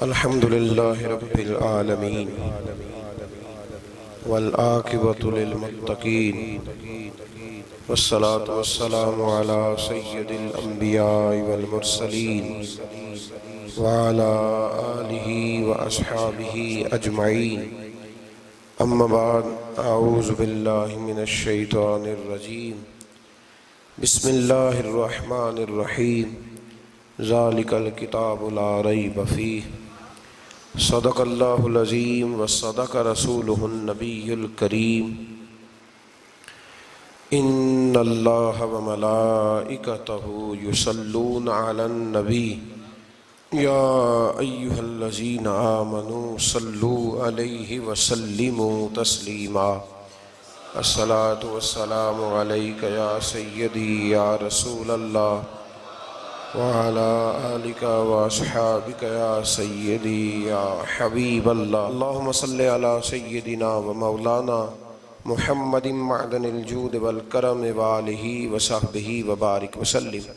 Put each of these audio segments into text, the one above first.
الحمد لله رب العالمين والعاقبة للمتقين والصلاة والسلام على سيد الأنبياء والمرسلين وعلى آله وأصحابه أجمعين أما بعد أعوذ بالله من الشيطان الرجيم بسم الله الرحمن الرحيم ذلك الكتاب لا ريب فيه صدق الله العظيم وصدق رسوله النبي الكريم إن الله وملائكته يصلون على النبي يا أيها الذين آمنوا صلوا عليه وسلموا تسليما الصلاة والسلام عليك يا سيدي يا رسول الله وعلى آلك وأصحابك يا سيدي يا حبيب الله اللهم صل على سيدنا ومولانا محمد معدن الجود والکرم وآلہ وصحبہ وبارک وسلم۔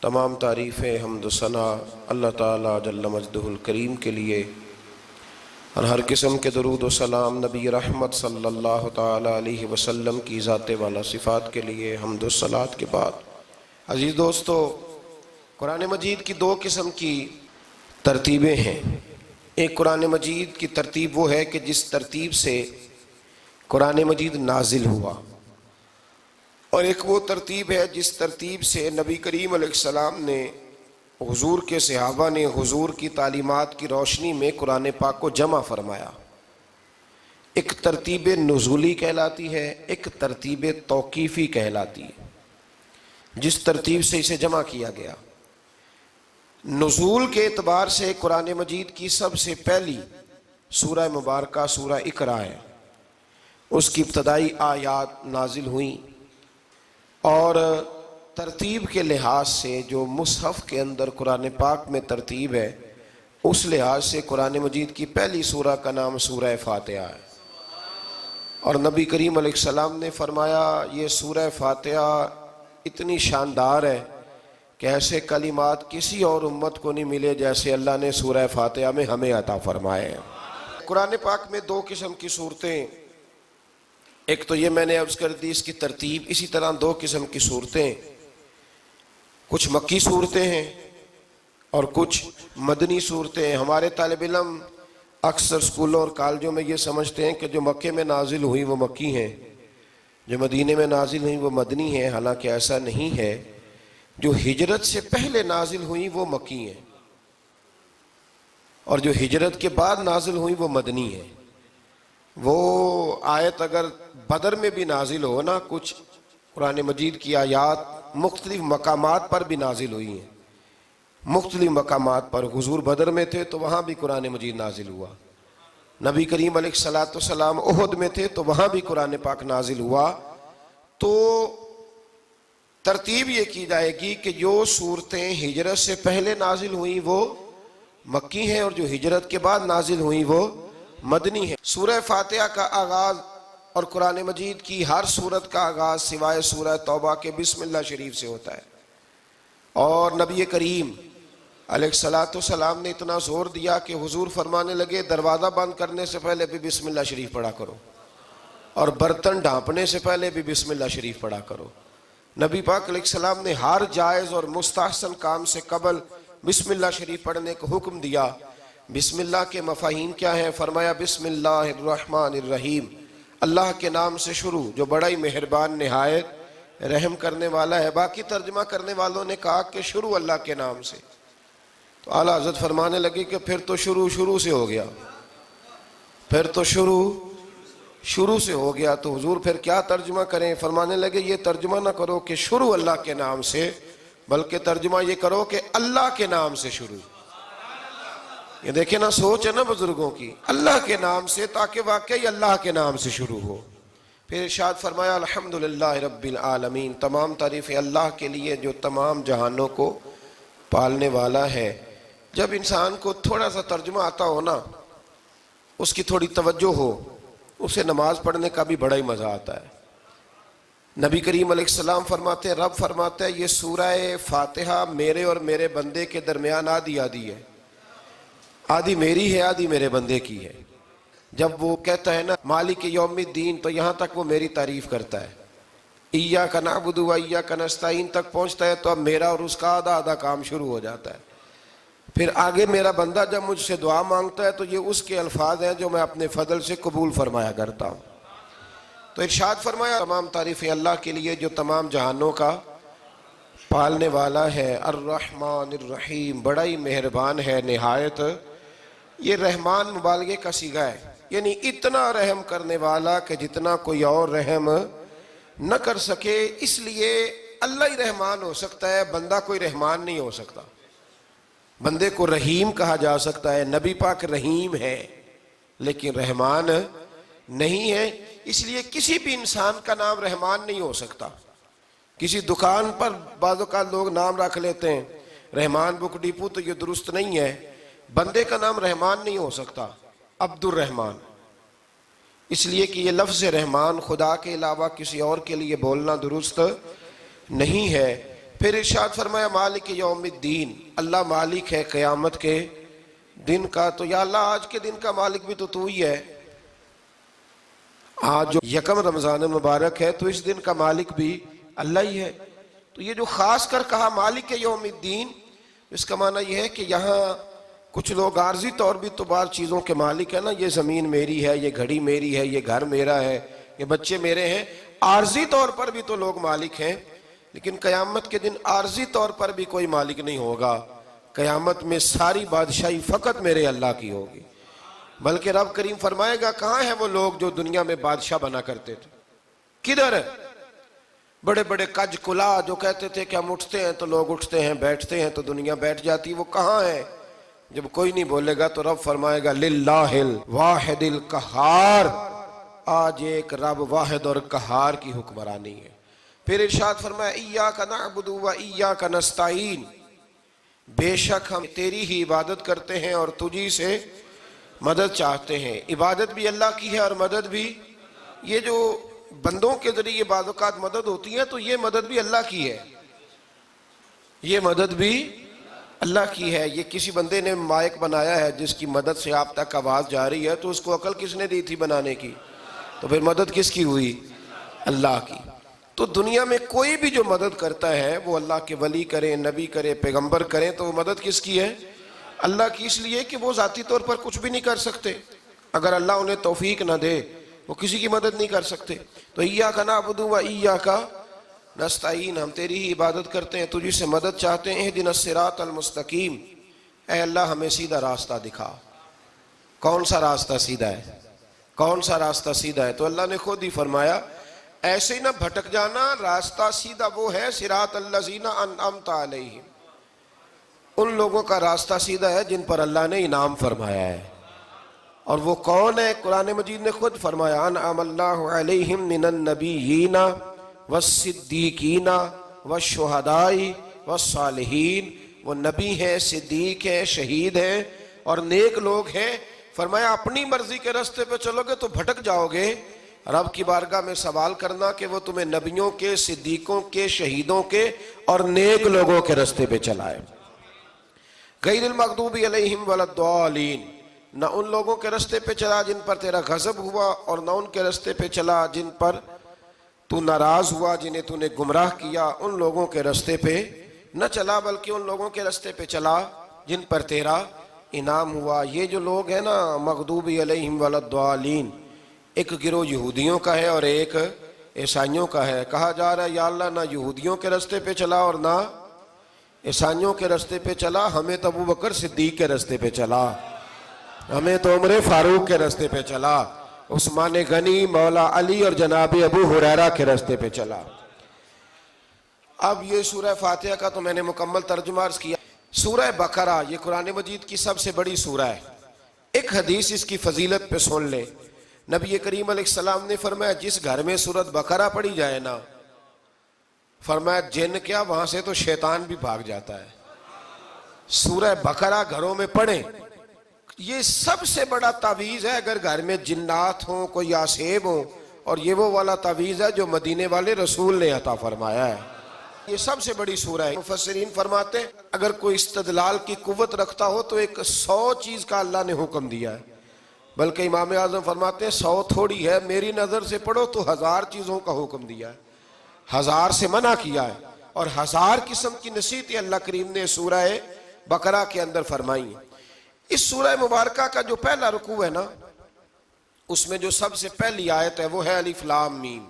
تمام تعریفیں حمد و ثنا اللہ تعالیٰ جل مجدہ الکریم کے لیے اور ہر قسم کے درود و سلام نبی رحمت صلی اللہ تعالیٰ علیہ وسلم کی ذات والا صفات کے لیے حمد و صلات کے بعد، عزیز دوستو، قرآن مجید کی دو قسم کی ترتیبیں ہیں۔ ایک قرآن مجید کی ترتیب وہ ہے کہ جس ترتیب سے قرآن مجید نازل ہوا، اور ایک وہ ترتیب ہے جس ترتیب سے نبی کریم علیہ السلام نے، حضور کے صحابہ نے حضور کی تعلیمات کی روشنی میں قرآن پاک کو جمع فرمایا۔ ایک ترتیب نزولی کہلاتی ہے، ایک ترتیب توقیفی کہلاتی ہے، جس ترتیب سے اسے جمع کیا گیا۔ نزول کے اعتبار سے قرآن مجید کی سب سے پہلی سورہ مبارکہ سورہ اقرا ہے۔ اس کی ابتدائی آیات نازل ہوئیں، اور ترتیب کے لحاظ سے جو مصحف کے اندر قرآن پاک میں ترتیب ہے، اس لحاظ سے قرآن مجید کی پہلی سورہ کا نام سورہ فاتحہ ہے۔ اور نبی کریم علیہ السلام نے فرمایا یہ سورہ فاتحہ اتنی شاندار ہے کہ ایسے کلمات کسی اور امت کو نہیں ملے جیسے اللہ نے سورہ فاتحہ میں ہمیں عطا فرمائے ہیں۔ قرآن پاک میں دو قسم کی صورتیں، ایک تو یہ میں نے عرض کر دی اس کی ترتیب، اسی طرح دو قسم کی صورتیں، کچھ مکی صورتیں ہیں اور کچھ مدنی صورتیں ہیں۔ ہمارے طالب علم اکثر اسکولوں اور کالجوں میں یہ سمجھتے ہیں کہ جو مکے میں نازل ہوئی وہ مکی ہیں، جو مدینے میں نازل ہوئی وہ مدنی ہیں، حالانکہ ایسا نہیں ہے۔ جو ہجرت سے پہلے نازل ہوئی وہ مکی ہیں، اور جو ہجرت کے بعد نازل ہوئی وہ مدنی ہیں۔ وہ آیت اگر بدر میں بھی نازل ہو نا، کچھ قرآن مجید کی آیات مختلف مقامات پر بھی نازل ہوئی ہیں، مختلف مقامات پر۔ حضور بدر میں تھے تو وہاں بھی قرآن مجید نازل ہوا، نبی کریم علیہ السلام احد میں تھے تو وہاں بھی قرآن پاک نازل ہوا۔ تو ترتیب یہ کی جائے گی کہ جو صورتیں ہجرت سے پہلے نازل ہوئیں وہ مکی ہیں، اور جو ہجرت کے بعد نازل ہوئیں وہ مدنی ہیں۔ سورہ فاتحہ کا آغاز اور قرآن مجید کی ہر سورت کا آغاز سوائے سورہ توبہ کے بسم اللہ شریف سے ہوتا ہے، اور نبی کریم علیہ السلام نے اتنا زور دیا کہ حضور فرمانے لگے دروازہ بند کرنے سے پہلے بھی بسم اللہ شریف پڑھا کرو، اور برتن ڈھانپنے سے پہلے بھی بسم اللہ شریف پڑھا کرو۔ نبی پاک علیہ السلام نے ہر جائز اور مستحسن کام سے قبل بسم اللہ شریف پڑھنے کا حکم دیا۔ بسم اللہ کے مفاہیم کیا ہیں؟ فرمایا بسم اللہ الرحمن الرحیم، اللہ کے نام سے شروع جو بڑا ہی مہربان نہایت رحم کرنے والا ہے۔ باقی ترجمہ کرنے والوں نے کہا کہ شروع اللہ کے نام سے، تو اعلیٰ حضرت فرمانے لگے کہ پھر تو شروع سے ہو گیا، پھر تو شروع سے ہو گیا، تو حضور پھر کیا ترجمہ کریں؟ فرمانے لگے یہ ترجمہ نہ کرو کہ شروع اللہ کے نام سے، بلکہ ترجمہ یہ کرو کہ اللہ کے نام سے شروع۔ یہ دیکھیں نا، سوچ ہے نا بزرگوں کی، اللہ کے نام سے، تاکہ واقعی اللہ کے نام سے شروع ہو۔ پھر ارشاد فرمایا الحمدللہ رب العالمین، تمام تعریفیں اللہ کے لیے جو تمام جہانوں کو پالنے والا ہے۔ جب انسان کو تھوڑا سا ترجمہ آتا ہو نا، اس کی تھوڑی توجہ ہو، اسے نماز پڑھنے کا بھی بڑا ہی مزہ آتا ہے۔ نبی کریم علیہ السلام فرماتے ہیں، رب فرماتا ہے یہ سورہ فاتحہ میرے اور میرے بندے کے درمیان آدھی آدھی ہے، آدھی میری ہے آدھی میرے بندے کی ہے۔ جب وہ کہتا ہے نا مالک یوم الدین، تو یہاں تک وہ میری تعریف کرتا ہے، ایاک نعبد و ایاک نستعین تک پہنچتا ہے تو اب میرا اور اس کا آدھا آدھا کام شروع ہو جاتا ہے۔ پھر آگے میرا بندہ جب مجھ سے دعا مانگتا ہے تو یہ اس کے الفاظ ہیں جو میں اپنے فضل سے قبول فرمایا کرتا ہوں۔ تو ارشاد فرمایا تمام تعریفیں اللہ کے لیے جو تمام جہانوں کا پالنے والا ہے، الرحمن الرحیم، بڑا ہی مہربان ہے نہایت۔ یہ رحمان مبالغے کا صیغہ ہے، یعنی اتنا رحم کرنے والا کہ جتنا کوئی اور رحم نہ کر سکے، اس لیے اللہ ہی رحمان ہو سکتا ہے، بندہ کوئی رحمان نہیں ہو سکتا۔ بندے کو رحیم کہا جا سکتا ہے، نبی پاک رحیم ہے لیکن رحمان نہیں ہے، اس لیے کسی بھی انسان کا نام رحمان نہیں ہو سکتا۔ کسی دکان پر بعض اوقات لوگ نام رکھ لیتے ہیں رحمان بک ڈپو، تو یہ درست نہیں ہے۔ بندے کا نام رحمان نہیں ہو سکتا، عبد الرحمان، اس لیے کہ یہ لفظ رحمان خدا کے علاوہ کسی اور کے لیے بولنا درست نہیں ہے۔ پھر ارشاد فرمایا مالک یوم الدین، اللہ مالک ہے قیامت کے دن کا۔ تو یا اللہ آج کے دن کا مالک بھی تو ہی ہے، آج جو یکم رمضان مبارک ہے تو اس دن کا مالک بھی اللہ ہی ہے۔ تو یہ جو خاص کر کہا مالک یوم الدین، اس کا معنی یہ ہے کہ یہاں کچھ لوگ عارضی طور بھی تو بعض چیزوں کے مالک ہیں نا، یہ زمین میری ہے، یہ گھڑی میری ہے، یہ گھر میرا ہے، یہ بچے میرے ہیں، عارضی طور پر بھی تو لوگ مالک ہیں، لیکن قیامت کے دن عارضی طور پر بھی کوئی مالک نہیں ہوگا۔ قیامت میں ساری بادشاہی فقط میرے اللہ کی ہوگی۔ بلکہ رب کریم فرمائے گا کہاں ہیں وہ لوگ جو دنیا میں بادشاہ بنا کرتے تھے، کدھر ہے؟ بڑے بڑے کج کلا جو کہتے تھے کہ ہم اٹھتے ہیں تو لوگ اٹھتے ہیں، بیٹھتے ہیں تو دنیا بیٹھ جاتی، وہ کہاں ہے؟ جب کوئی نہیں بولے گا تو رب فرمائے گا للہ الواحد القہار، آج ایک رب واحد اور قہار کی حکمرانی ہے۔ پھر ارشاد فرمایا ایاک نعبد و ایاک نستعین، بے شک ہم تیری ہی عبادت کرتے ہیں اور تجھی سے مدد چاہتے ہیں۔ عبادت بھی اللہ کی ہے اور مدد بھی، یہ جو بندوں کے ذریعے بعض اوقات مدد ہوتی ہے تو یہ مدد بھی اللہ کی ہے، یہ مدد بھی اللہ کی ہے۔ یہ کسی بندے نے مائک بنایا ہے جس کی مدد سے آپ تک آواز جا رہی ہے، تو اس کو عقل کس نے دی تھی بنانے کی؟ تو پھر مدد کس کی ہوئی؟ اللہ کی۔ تو دنیا میں کوئی بھی جو مدد کرتا ہے وہ اللہ کے ولی کریں، نبی کرے، پیغمبر کریں، تو وہ مدد کس کی ہے؟ اللہ کی، اس لیے کہ وہ ذاتی طور پر کچھ بھی نہیں کر سکتے۔ اگر اللہ انہیں توفیق نہ دے وہ کسی کی مدد نہیں کر سکتے۔ تو ایاک نعبد و ایاک نستعین، ہم تیری ہی عبادت کرتے ہیں، تجھی سے مدد چاہتے ہیں۔ اہدنا الصراط المستقیم، اے اللہ ہمیں سیدھا راستہ دکھا۔ کون سا راستہ سیدھا ہے؟ کون سا راستہ سیدھا ہے؟ تو اللہ نے خود ہی فرمایا ایسے ہی نہ بھٹک جانا، راستہ سیدھا وہ ہے صراط الذین انعمت علیہم، ان لوگوں کا راستہ سیدھا ہے جن پر اللہ نے انعام فرمایا ہے۔ اور وہ کون ہے؟ قرآن مجید نے خود فرمایا انعم اللہ علیہم من النبیین والصدیقین والشہداء والصالحین، وہ نبی ہیں، صدیق ہیں، شہید ہیں اور نیک لوگ ہیں۔ فرمایا اپنی مرضی کے راستے پہ چلو گے تو بھٹک جاؤ گے، رب کی بارگاہ میں سوال کرنا کہ وہ تمہیں نبیوں کے، صدیقوں کے، شہیدوں کے اور نیک لوگوں کے راستے پہ چلائے۔ غیر المغضوب علیہم ولا الضالین، نہ ان لوگوں کے راستے پہ چلا جن پر تیرا غضب ہوا، اور نہ ان کے راستے پہ چلا جن پر تو ناراض ہوا، جنہیں تو نے گمراہ کیا، ان لوگوں کے راستے پہ نہ چلا، بلکہ ان لوگوں کے راستے پہ چلا جن پر تیرا انعام ہوا۔ یہ جو لوگ ہیں نا مغضوب علیہم ولا الضالین، ایک گروہ یہودیوں کا ہے اور ایک عیسائیوں کا ہے۔ کہا جا رہا ہے یا اللہ نہ یہودیوں کے راستے پہ چلا اور نہ عیسائیوں کے راستے پہ چلا، ہمیں تو ابو بکر صدیق کے راستے پہ چلا، ہمیں تو عمر فاروق کے راستے پہ چلا، عثمان غنی، مولا علی اور جناب ابو ہریرہ کے راستے پہ چلا۔ اب یہ سورہ فاتحہ کا تو میں نے مکمل ترجمہ عرض کیا۔ سورہ بقرہ یہ قرآن مجید کی سب سے بڑی سورہ ہے۔ ایک حدیث اس کی فضیلت پہ سن لے، نبی کریم علیہ السلام نے فرمایا جس گھر میں سورۃ بقرہ پڑھی جائے نا، فرمایا جن کیا وہاں سے تو شیطان بھی بھاگ جاتا ہے۔ سورہ بقرہ گھروں میں پڑھیں، یہ سب سے بڑا تعویذ ہے۔ اگر گھر میں جنات ہوں، کوئی آسیب ہوں، اور یہ وہ والا تعویذ ہے جو مدینے والے رسول نے عطا فرمایا ہے۔ یہ سب سے بڑی سورہ ہے۔ مفسرین فرماتے ہیں اگر کوئی استدلال کی قوت رکھتا ہو تو ایک 100 چیز کا اللہ نے حکم دیا ہے، بلکہ امام اعظم فرماتے ہیں 100 تھوڑی ہے، میری نظر سے پڑھو تو 1000 چیزوں کا حکم دیا ہے، 1000 سے منع کیا ہے، اور 1000 قسم کی نصیحتیں اللہ کریم نے سورہ بقرہ کے اندر فرمائی ہیں۔ اس سورہ مبارکہ کا جو پہلا رکوع ہے نا، اس میں جو سب سے پہلی آیت ہے وہ ہے الف لام میم۔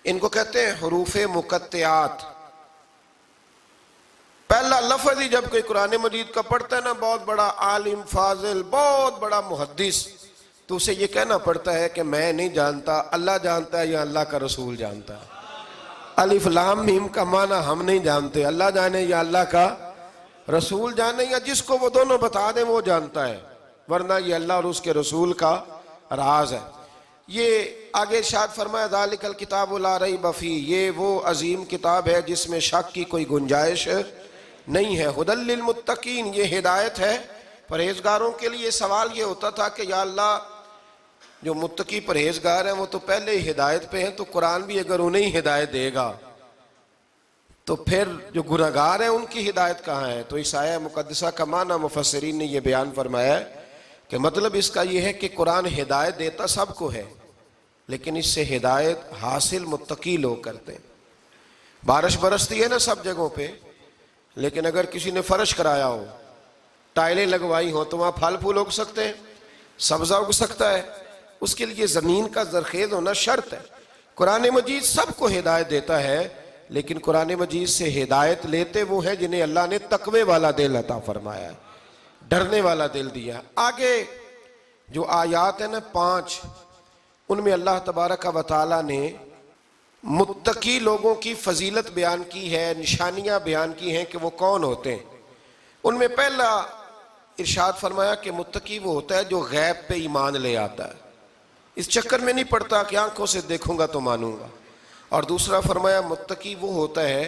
ان کو کہتے ہیں حروف مقطعات۔ پہلا لفظ ہی جب کوئی قرآن مجید کا پڑھتا ہے نا، بہت بڑا عالم فاضل، بہت بڑا محدث، تو اسے یہ کہنا پڑتا ہے کہ میں نہیں جانتا، اللہ جانتا ہے یا اللہ کا رسول جانتا ہے۔ الف لام میم کا معنی ہم نہیں جانتے، اللہ جانے یا اللہ کا رسول جانے، یا جس کو وہ دونوں بتا دیں وہ جانتا ہے، ورنہ یہ اللہ اور اس کے رسول کا راز ہے۔ یہ آگے ارشاد فرمایا ذالک الکتاب لا ریب فیہ، یہ وہ عظیم کتاب ہے جس میں شک کی کوئی گنجائش نہیں ہے۔ ھدی للمتقین، یہ ہدایت ہے پرہیزگاروں کے لیے۔ سوال یہ ہوتا تھا کہ یا اللہ جو متقی پرہیزگار ہیں وہ تو پہلے ہی ہدایت پہ ہیں، تو قرآن بھی اگر انہیں ہدایت دے گا تو پھر جو گناہگار ہیں ان کی ہدایت کہاں ہے؟ تو اس آیہ مقدسہ کا معنی مفسرین نے یہ بیان فرمایا ہے کہ مطلب اس کا یہ ہے کہ قرآن ہدایت دیتا سب کو ہے، لیکن اس سے ہدایت حاصل متقی لوگ کرتے ہیں۔ بارش برستی ہے نا سب جگہوں پہ، لیکن اگر کسی نے فرش کرایا ہو، ٹائلیں لگوائی ہو، تو وہاں پھل پھول اگ سکتے ہیں، سبزہ اگ سکتا ہے، اس کے لیے زمین کا زرخیز ہونا شرط ہے۔ قرآن مجید سب کو ہدایت دیتا ہے، لیکن قرآن مجید سے ہدایت لیتے وہ ہیں جنہیں اللہ نے تقوی والا دل عطا فرمایا ہے، ڈرنے والا دل دیا۔ آگے جو آیات ہیں نا 5، ان میں اللہ تبارک و تعالیٰ نے متقی لوگوں کی فضیلت بیان کی ہے، نشانیاں بیان کی ہیں کہ وہ کون ہوتے ہیں۔ ان میں پہلا ارشاد فرمایا کہ متقی وہ ہوتا ہے جو غیب پہ ایمان لے آتا ہے، اس چکر میں نہیں پڑتا کہ آنکھوں سے دیکھوں گا تو مانوں گا۔ اور دوسرا فرمایا متقی وہ ہوتا ہے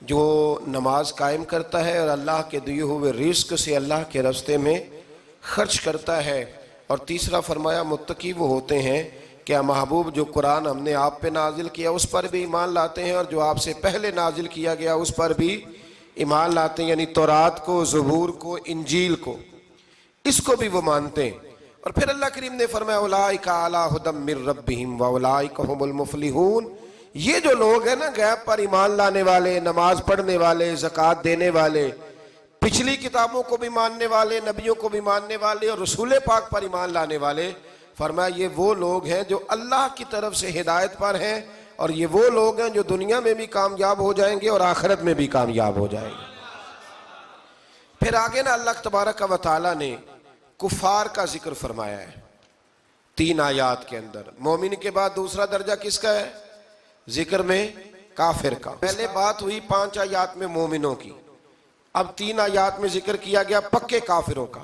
جو نماز قائم کرتا ہے اور اللہ کے دیے ہوئے رزق سے اللہ کے راستے میں خرچ کرتا ہے۔ اور تیسرا فرمایا متقی وہ ہوتے ہیں کہ محبوب جو قرآن ہم نے آپ پہ نازل کیا اس پر بھی ایمان لاتے ہیں، اور جو آپ سے پہلے نازل کیا گیا اس پر بھی ایمان لاتے ہیں، یعنی تورات کو، زبور کو، انجیل کو، اس کو بھی وہ مانتے ہیں۔ اور پھر اللہ کریم نے فرمایا اولئک علی ھدی من ربہم واولئک ھم المفلحون، یہ جو لوگ ہیں نا غیب پر ایمان لانے والے، نماز پڑھنے والے، زکوٰۃ دینے والے، پچھلی کتابوں کو بھی ماننے والے، نبیوں کو بھی ماننے والے، اور رسول پاک پر ایمان لانے والے، فرمایا یہ وہ لوگ ہیں جو اللہ کی طرف سے ہدایت پر ہیں، اور یہ وہ لوگ ہیں جو دنیا میں بھی کامیاب ہو جائیں گے اور آخرت میں بھی کامیاب ہو جائیں گے۔ پھر آگے نا اللہ تبارک و تعالیٰ نے کفار کا ذکر فرمایا ہے 3 آیات کے اندر۔ مومن کے بعد دوسرا درجہ کس کا ہے ذکر میں؟ کافر کا۔ پہلے بات ہوئی 5 آیات میں مومنوں کی، اب 3 آیات میں ذکر کیا گیا پکے کافروں کا۔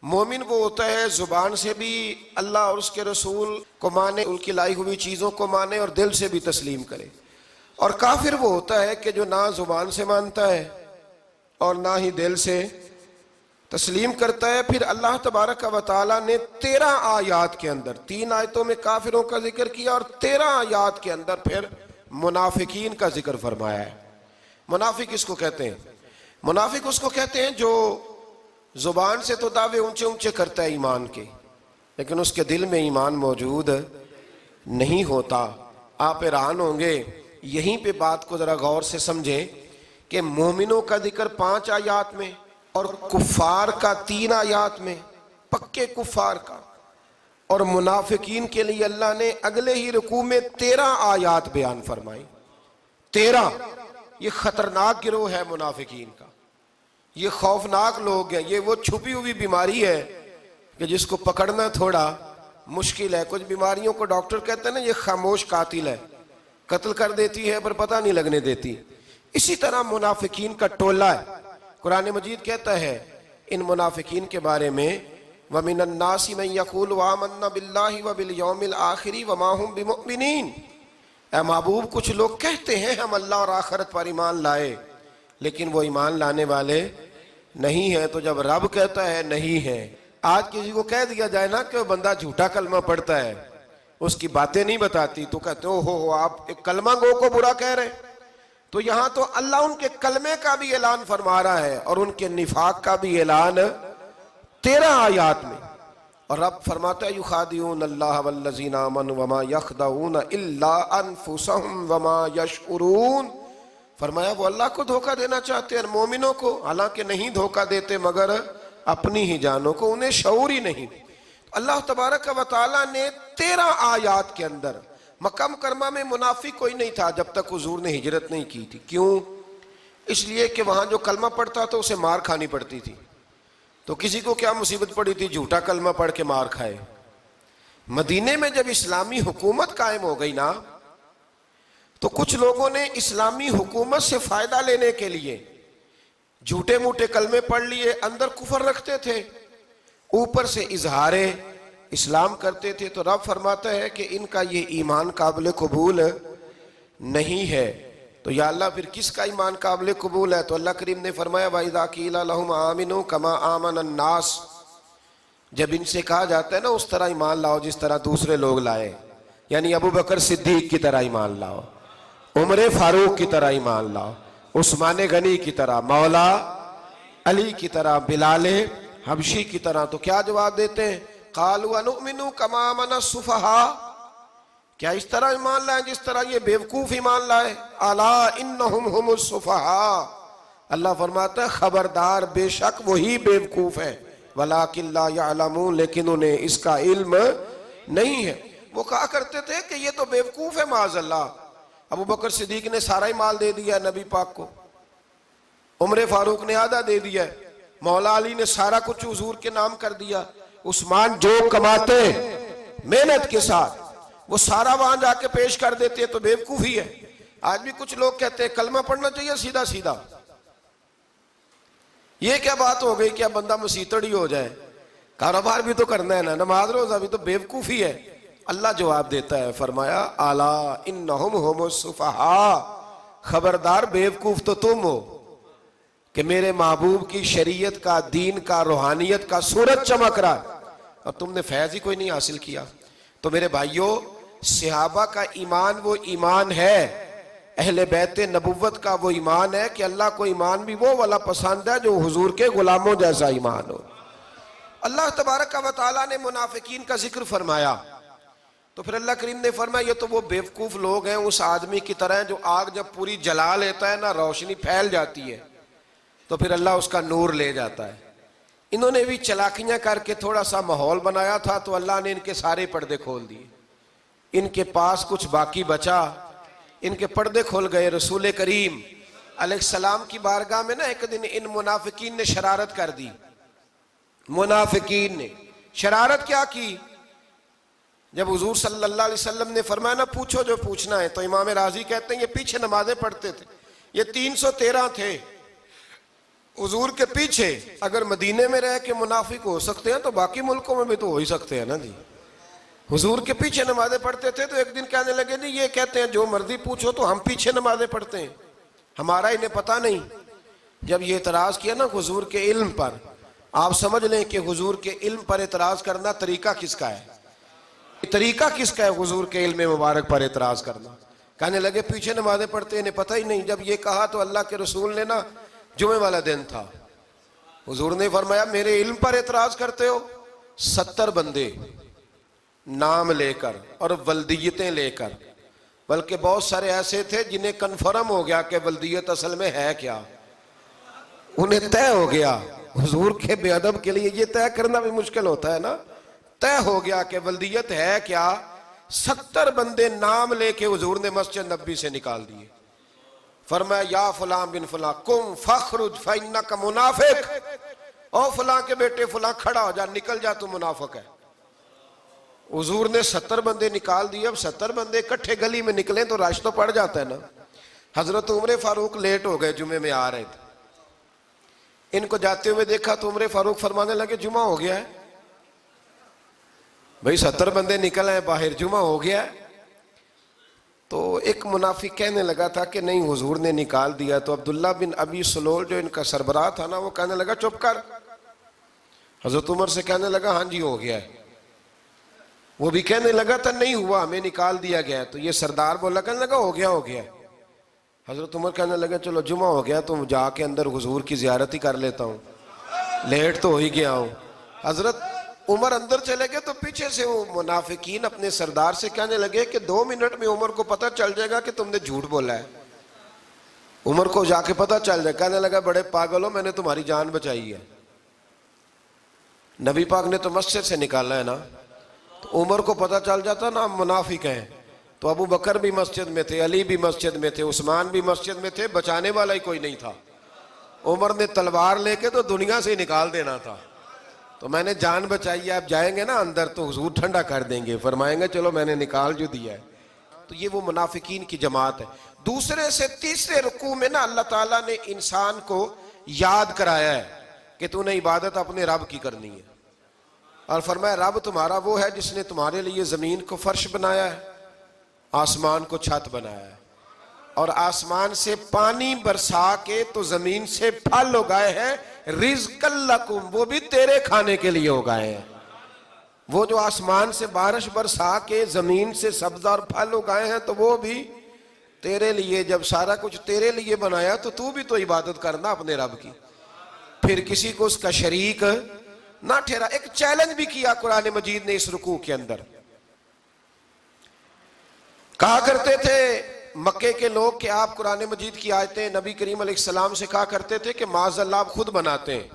مومن وہ ہوتا ہے زبان سے بھی اللہ اور اس کے رسول کو مانے، ان کی لائی ہوئی چیزوں کو مانے اور دل سے بھی تسلیم کرے، اور کافر وہ ہوتا ہے کہ جو نہ زبان سے مانتا ہے اور نہ ہی دل سے تسلیم کرتا ہے۔ پھر اللہ تبارک و تعالیٰ نے 13 آیات کے اندر، 3 آیتوں میں کافروں کا ذکر کیا اور 13 آیات کے اندر پھر منافقین کا ذکر فرمایا ہے۔ منافق اس کو کہتے ہیں، منافق اس کو کہتے ہیں جو زبان سے تو دعوے اونچے اونچے کرتا ہے ایمان کے، لیکن اس کے دل میں ایمان موجود نہیں ہوتا۔ آپ حیران ہوں گے، یہیں پہ بات کو ذرا غور سے سمجھیں کہ مومنوں کا ذکر 5 آیات میں اور کفار کا 3 آیات میں، پکے کفار کا، اور منافقین کے لیے اللہ نے اگلے ہی رکوع میں 13 آیات بیان فرمائی۔ 13، یہ خطرناک گروہ ہے منافقین کا، یہ خوفناک لوگ ہیں، یہ وہ چھپی ہوئی بیماری ہے کہ جس کو پکڑنا تھوڑا مشکل ہے۔ کچھ بیماریوں کو ڈاکٹر کہتے ہیں نا یہ خاموش قاتل ہے، قتل کر دیتی ہے پر پتہ نہیں لگنے دیتی۔ اسی طرح منافقین کا ٹولہ ہے۔ قرآن مجید کہتا ہے ان منافقین کے بارے میں وَمِنَ النَّاسِ مَن يَقُولُ آمَنَّا بِاللَّهِ وَبِالْيَوْمِ الْآخِرِ وَمَا هُمْ بِمُؤْمِنِينَ، اے محبوب کچھ لوگ کہتے ہیں ہم اللہ اور آخرت پر ایمان لائے، لیکن وہ ایمان لانے والے نہیں ہیں۔ تو جب رب کہتا ہے نہیں ہے، آج کسی کو کہہ دیا جائے نا کہ وہ بندہ جھوٹا کلمہ پڑھتا ہے، اس کی باتیں نہیں بتاتی، تو کہتے ہو آپ ایک کلمہ گو کو برا کہہ رہے۔ تو یہاں تو اللہ ان کے کلمے کا بھی اعلان فرما رہا ہے اور ان کے نفاق کا بھی اعلان 13 آیات میں. اور رب فرماتا ہے یخادعون اللہ والذین آمنوا وما یخدعون الا انفسهم وما یشعرون. فرمایا وہ اللہ کو دھوکہ دینا چاہتے ہیں مومنوں کو، حالانکہ نہیں دھوکہ دیتے مگر اپنی ہی جانوں کو، انہیں شعور ہی نہیں. اللہ تبارک و تعالیٰ نے 13 آیات کے اندر مکہ مکرمہ میں منافق کوئی نہیں تھا جب تک حضور نے ہجرت نہیں کی تھی. کیوں؟ اس لیے کہ وہاں جو کلمہ پڑھتا تھا اسے مار کھانی پڑتی تھی. تو کسی کو کیا مصیبت پڑی تھی جھوٹا کلمہ پڑھ کے مار کھائے. مدینے میں جب اسلامی حکومت قائم ہو گئی نا تو کچھ لوگوں نے اسلامی حکومت سے فائدہ لینے کے لیے جھوٹے موٹے کلمے پڑھ لیے، اندر کفر رکھتے تھے، اوپر سے اظہار اسلام کرتے تھے. تو رب فرماتا ہے کہ ان کا یہ ایمان قابل قبول نہیں ہے. تو یا اللہ پھر کس کا ایمان قابل قبول ہے؟ تو اللہ کریم نے فرمایا وَإِذَا قِيلَ لَهُمْ آمِنُوا كَمَا آمَنَ النَّاسِ. جب ان سے کہا جاتا ہے نا اس طرح ایمان لاؤ جس طرح دوسرے لوگ لائے، یعنی ابو بکر صدیق کی طرح ایمان لاؤ، عمر فاروق کی طرح ایمان لاؤ، عثمان غنی کی طرح، مولا علی کی طرح، بلال حبشی کی طرح، تو کیا جواب دیتے ہیں؟ قالوا انؤمن كما آمن السفہاء. کیا اس طرح ایمان لائیں جس طرح یہ بیوقوف ایمان لائے؟ الا انہم هم السفہاء. اللہ فرماتا ہے خبردار بے شک وہی بیوقوف ہے، ولکن لا یعلمون، لیکن انہیں اس کا علم نہیں ہے. وہ کہا کرتے تھے کہ یہ تو بیوقوف ہے معاذ اللہ. ابو بکر صدیق نے سارا ہی مال دے دیا نبی پاک کو، عمر فاروق نے آدھا دے دیا، مولا علی نے سارا کچھ حضور کے نام کر دیا، عثمان جو کماتے محنت کے ساتھ وہ سارا وہاں جا کے پیش کر دیتے، تو بیوقوفی ہے. آج بھی کچھ لوگ کہتے ہیں کلمہ پڑھنا چاہیے سیدھا سیدھا. یہ کیا بات ہو گئی کہ اب بندہ مسیتڑ ہی ہو جائے؟ کاروبار بھی تو کرنا ہے نا، نماز روزہ بھی، تو بیوقوفی ہے. اللہ جواب دیتا ہے، فرمایا الا انہم هم السفہاء، خبردار بیوقوف تو تم ہو کہ میرے محبوب کی شریعت کا، دین کا، روحانیت کا سورج چمک رہا اور تم نے فیض ہی کوئی نہیں حاصل کیا. تو میرے بھائیوں، صحابہ کا ایمان وہ ایمان ہے، اہل بیت نبوت کا وہ ایمان ہے کہ اللہ کو ایمان بھی وہ والا پسند ہے جو حضور کے غلاموں جیسا ایمان ہو. اللہ تبارک و تعالیٰ نے منافقین کا ذکر فرمایا تو پھر اللہ کریم نے فرمایا یہ تو وہ بیوقوف لوگ ہیں اس آدمی کی طرح جو آگ جب پوری جلا لیتا ہے نا روشنی پھیل جاتی ہے تو پھر اللہ اس کا نور لے جاتا ہے. انہوں نے بھی چلاکیاں کر کے تھوڑا سا ماحول بنایا تھا تو اللہ نے ان کے سارے پردے کھول دیے. ان کے پاس کچھ باقی بچا، ان کے پردے کھول گئے. رسول کریم علیہ السلام کی بارگاہ میں نا ایک دن ان منافقین نے شرارت کر دی. منافقین نے شرارت کیا کی؟ جب حضور صلی اللہ علیہ وسلم نے فرمایا نا پوچھو جو پوچھنا ہے، تو امام راضی کہتے ہیں یہ پیچھے نمازیں پڑھتے تھے، یہ 313 تھے حضور کے پیچھے. اگر مدینے میں رہ کے منافق ہو سکتے ہیں تو باقی ملکوں میں بھی تو ہو ہی سکتے ہیں نا جی. حضور کے پیچھے نمازیں پڑھتے تھے تو ایک دن کہنے لگے جی یہ کہتے ہیں جو مرضی پوچھو تو ہم پیچھے نمازیں پڑھتے ہیں، ہمارا انہیں پتہ نہیں. جب یہ اعتراض کیا نا حضور کے علم پر، آپ سمجھ لیں کہ حضور کے علم پر اعتراض کرنا طریقہ کس کا ہے؟ طریقہ کس کا ہے حضور کے علم مبارک پر اعتراض کرنا؟ کہنے لگے پیچھے نمازیں پڑھتے انہیں پتہ ہی نہیں. جب یہ کہا تو اللہ کے رسول نے نا، جمعے والا دن تھا، حضور نے فرمایا میرے علم پر اعتراض کرتے ہو؟ 70 بندے نام لے کر اور ولدیتیں لے کر، بلکہ بہت سارے ایسے تھے جنہیں کنفرم ہو گیا کہ ولدیت اصل میں ہے کیا، انہیں طے ہو گیا. حضور کے بے ادب کے لیے یہ طے کرنا بھی مشکل ہوتا ہے نا. طے ہو گیا کہ ولدیت ہے کیا. 70 بندے نام لے کے حضور نے مسجد نبوی سے نکال دیے. فرمایا یا فلاں بن فلاں قم فخرج فإنک منافق، او فلاں کے بیٹے فلاں کھڑا ہو جا، نکل جا، تو منافق ہے. حضور نے 70 بندے نکال دیے. اب 70 بندے اکٹھے گلی میں نکلیں تو رش تو پڑ جاتا ہے نا. حضرت عمر فاروق لیٹ ہو گئے، جمعے میں آ رہے تھے. ان کو جاتے ہوئے دیکھا تو عمر فاروق فرمانے لگے جمعہ ہو گیا ہے. بھئی 70 بندے نکل آئے باہر، جمعہ ہو گیا ہے. تو ایک منافق کہنے لگا تھا کہ نہیں حضور نے نکال دیا. تو عبداللہ بن ابی سلول جو ان کا سربراہ تھا نا، وہ کہنے لگا چپ کر. حضرت عمر سے کہنے لگا ہاں جی ہو گیا ہے. وہ بھی کہنے لگا تھا نہیں ہوا، ہمیں نکال دیا گیا ہے. تو یہ سردار بولا، کہنے لگا ہو گیا ہو گیا. حضرت عمر کہنے لگے چلو جمعہ ہو گیا تو جا کے اندر حضور کی زیارت ہی کر لیتا ہوں، لیٹ تو ہو ہی گیا ہوں۔ حضرت عمر اندر چلے گئے تو پیچھے سے وہ منافقین اپنے سردار سے کہنے لگے کہ 2 منٹ میں عمر کو پتہ چل جائے گا کہ تم نے جھوٹ بولا ہے۔ عمر کو جا کے پتہ چل جائے، کہنے لگا بڑے پاگل ہو، میں نے تمہاری جان بچائی ہے، نبی پاک نے تو مسجد سے نکالا ہے نا۔ تو عمر کو پتہ چل جاتا نا منافق ہیں، تو ابو بکر بھی مسجد میں تھے، علی بھی مسجد میں تھے، عثمان بھی مسجد میں تھے، بچانے والا ہی کوئی نہیں تھا۔ عمر نے تلوار لے کے تو دنیا سے ہی نکال دینا تھا، تو میں نے جان بچائی ہے، آپ جائیں گے نا اندر تو حضور ٹھنڈا کر دیں گے، فرمائیں گے چلو میں نے نکال جو دیا ہے۔ تو یہ وہ منافقین کی جماعت ہے۔ دوسرے سے تیسرے رکوع میں نا اللہ تعالیٰ نے انسان کو یاد کرایا ہے کہ تو نے عبادت اپنے رب کی کرنی ہے، اور فرمایا رب تمہارا وہ ہے جس نے تمہارے لیے زمین کو فرش بنایا ہے، آسمان کو چھت بنایا ہے، اور آسمان سے پانی برسا کے تو زمین سے پھل اگائے ہیں، رزق لکم، وہ بھی تیرے کھانے کے لیے اگائے ہیں۔ وہ جو آسمان سے بارش برسا کے زمین سے سبز اور پھل اگائے ہیں تو وہ بھی تیرے لیے۔ جب سارا کچھ تیرے لیے بنایا تو بھی تو عبادت کرنا اپنے رب کی، پھر کسی کو اس کا شریک نہ ٹھہرا۔ ایک چیلنج بھی کیا قرآن مجید نے اس رکوع کے اندر۔ کہا کرتے تھے مکے کے لوگ کہ آپ قرآن مجید کی آیتیں نبی کریم علیہ السلام سے کہا کرتے تھے کہ معاذ اللہ آپ خود بناتے ہیں،